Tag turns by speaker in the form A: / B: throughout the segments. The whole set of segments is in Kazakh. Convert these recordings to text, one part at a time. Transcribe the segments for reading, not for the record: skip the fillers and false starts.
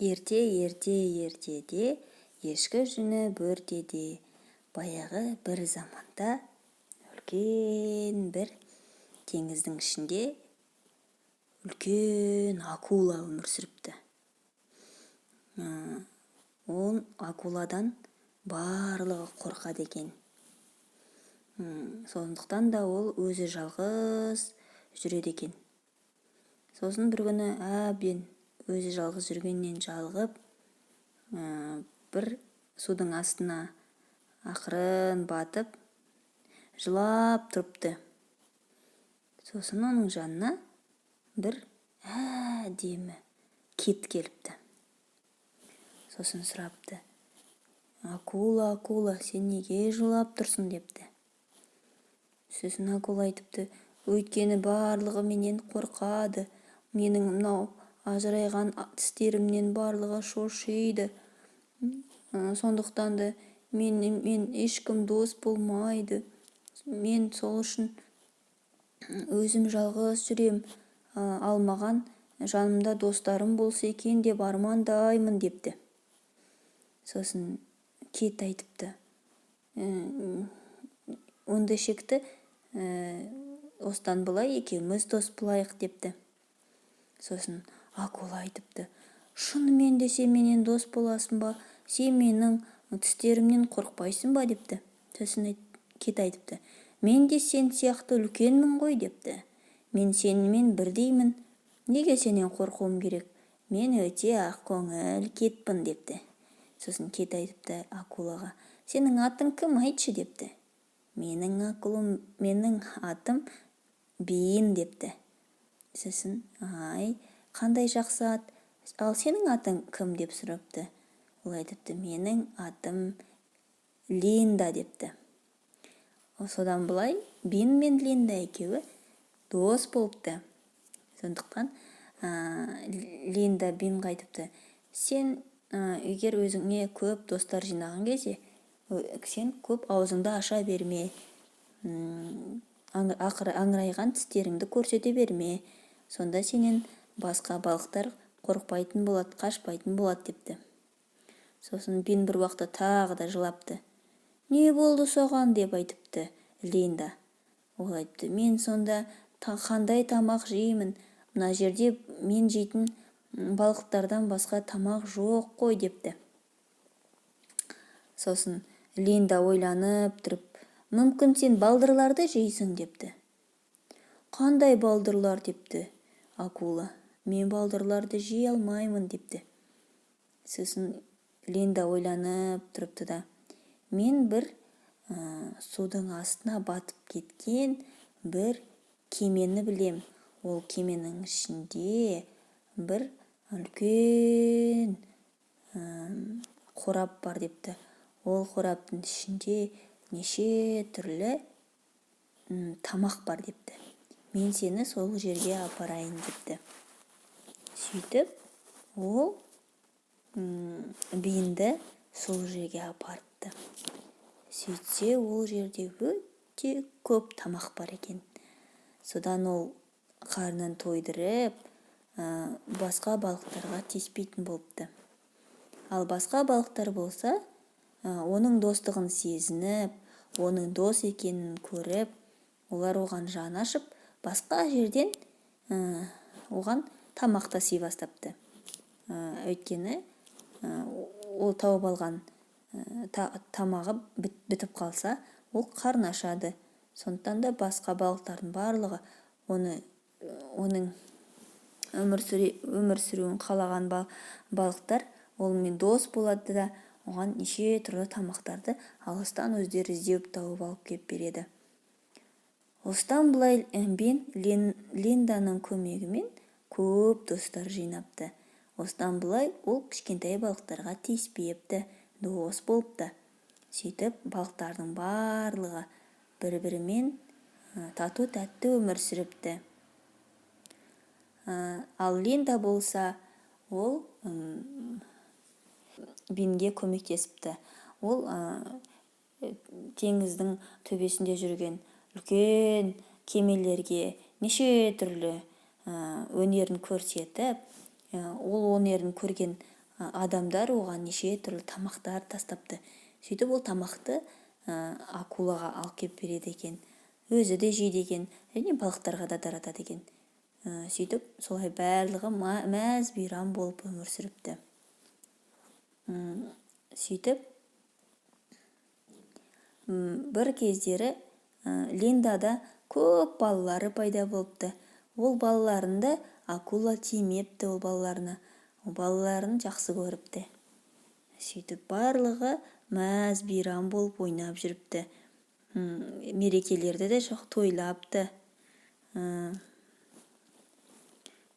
A: Ертеде ешкі жүні бөртеде. Баяғы бір заманда үлкен бір теңіздің ішінде үлкен акула өмір сүріпті. Ол акуладан барлығы қорқады екен. Сондықтан да ол өзі жалғыз жүреді екен. Сосын бір күні әбден өзі жалғыз жүргеннен жалығып, бір судың астына ақырын батып, жылап тұрыпты. Сосын оның жанына бір әдемі кит келіпті. Сосын сұрапты: акула, сен неге жылап тұрсың депті. Сосын акула айтыпты: өйткені барлығы менен қорқады. Менің мынау ажырайған тістерімнен барлығы шошиды. Сондықтан да мен ешкім дос болмайды. Мен сол үшін өзім жалғыз жүрем. Ал маған жанымда достарым болса екен деп армандаймын депті. Сосын кит айтыпты: онда шекті, осыдан былай екеуміз дос болайық депті. Сосын акула айтыпты: шынымен де сен менен дос боласың ба? Сен менің тістерімнен қорқпайсың ба депті. Сосын кит айтыпты: мен де сен сияқты үлкенмін ғой депті. Мен сенімен бірдеймін. Неге сенен қорқуым керек? Мен өте ақкөңіл китпін депті. Сосын кит айтыпты акулаға: сенің атың кім, айтшы депті. Менің атым Бин депті. Сосын: қандай жақсы ат. Ал сенің атың кім деп сұрапты. Ол айтыпты: менің атым Линда депті. Содан былай Бин мен Линда екеуі дос болыпты. Сондықтан Линда Бинға айтыпты: сен егер өзіңе көп достар жинаған кезде, сен көп аузыңды аша берме. Аңырайған тістеріңді көрсете берме. Сонда сенен басқа балықтар қорқпайтын болады, қашпайтын болады депті. Сосын Бин бір уақытта тағы да жылапты. Не болды соған деп айтыпты Линда. Ол айтыпты: мен сонда қандай тамақ жеймін? Мына жерде мен жейтін балықтардан басқа тамақ жоқ қой депті. Сосын Линда ойланып тұрып: мүмкін сен балдырларды жейсің депті. Қандай балдырлар депті акула. Мен балдырларды жей алмаймын депті. Сосын Линда ойланып тұрыпты да: мен бір судың астына батып кеткен бір кемені білем. Ол кеменің ішінде бір үлкен қорап бар депті. Ол қораптың ішінде неше түрлі тамақ бар депті. Мен сені сол жерге апарайын депті. Сөйтіп, ол Бинді сол жерге апарыпты. Сөйтсе, ол жерде өте көп тамақ бар екен. Содан ол қарнын тойдырып, басқа балықтарға тиіспейтін болыпты. Ал басқа балықтар болса, оның достығын сезініп, оның дос екенін көріп, олар оған жан ашып, басқа жерден оған тамақ тасый бастапты. Өйткені ол тауып алған тамағы бітіп қалса, ол қарны ашады. Сондықтан да басқа балықтардың барлығы оның өмір сүруін қалаған балықтар олмен дос болады да, оған неше түрлі тамақтарды алыстан өздері іздеп тауып алып кеп береді. Осыдан былай Бин Линданың көмегімен көп достар жинапты. Осыдан былай ол кішкентай балықтарға тиіспепті, дос болыпты. Сөйтіп, балықтардың барлығы бір-бірімен тату-тәтті өмір сүріпті. Ал Линда болса, ол Бинге көмектесіпті. Ол теңіздің төбесінде жүрген үлкен кемелерге неше түрлі өнерін көрсетіп, ол өнерін көрген адамдар оған неше түрлі тамақтар тастапты. Сөйтіп ол тамақты акулаға алып келіп береді екен. Өзі де жейді екен, және балықтарға да таратады екен. Сөйтіп солай барлығы мәз бейрам болып өмір сүріпті. Сөйтіп бір кездері Линдада көп балалары пайда болыпты. Ол балаларында акула тимепті ол балаларына. Ол балаларын жақсы көріпті. Сөйтіп барлығы мәз бейрам болып ойнап жүріпті. Мерекелерді де жоқ тойлапты.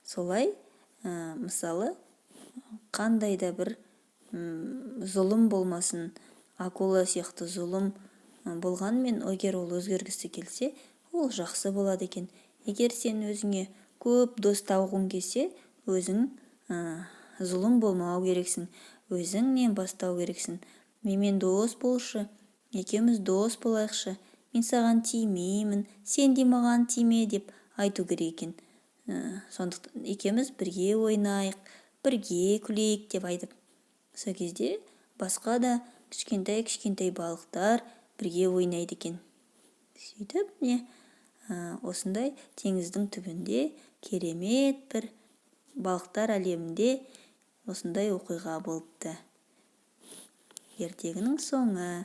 A: Солай, мысалы, қандай да бір зұлым болмасын, акула сияқты зұлым болғанмен, егер ол өзгергісі келсе, ол жақсы болады екен. Егер сен өзіңе көп дос тауғың келсе, өзің зұлым болмау керексің, өзіңнен бастау керексің. Менімен дос болшы, екеуміз дос болайықшы, мен саған тимеймін, сен де маған тиме деп айту керек екен. Сондықтан екеуміз бірге ойнайық, бірге күлейік деп айтып. Сол кезде басқа да кішкентай балықтар бірге ойнайды екен. Сөйтіп, осындай теңіздің түбінде керемет бір балықтар әлемінде осындай оқиға болыпты. Ертегінің соңы.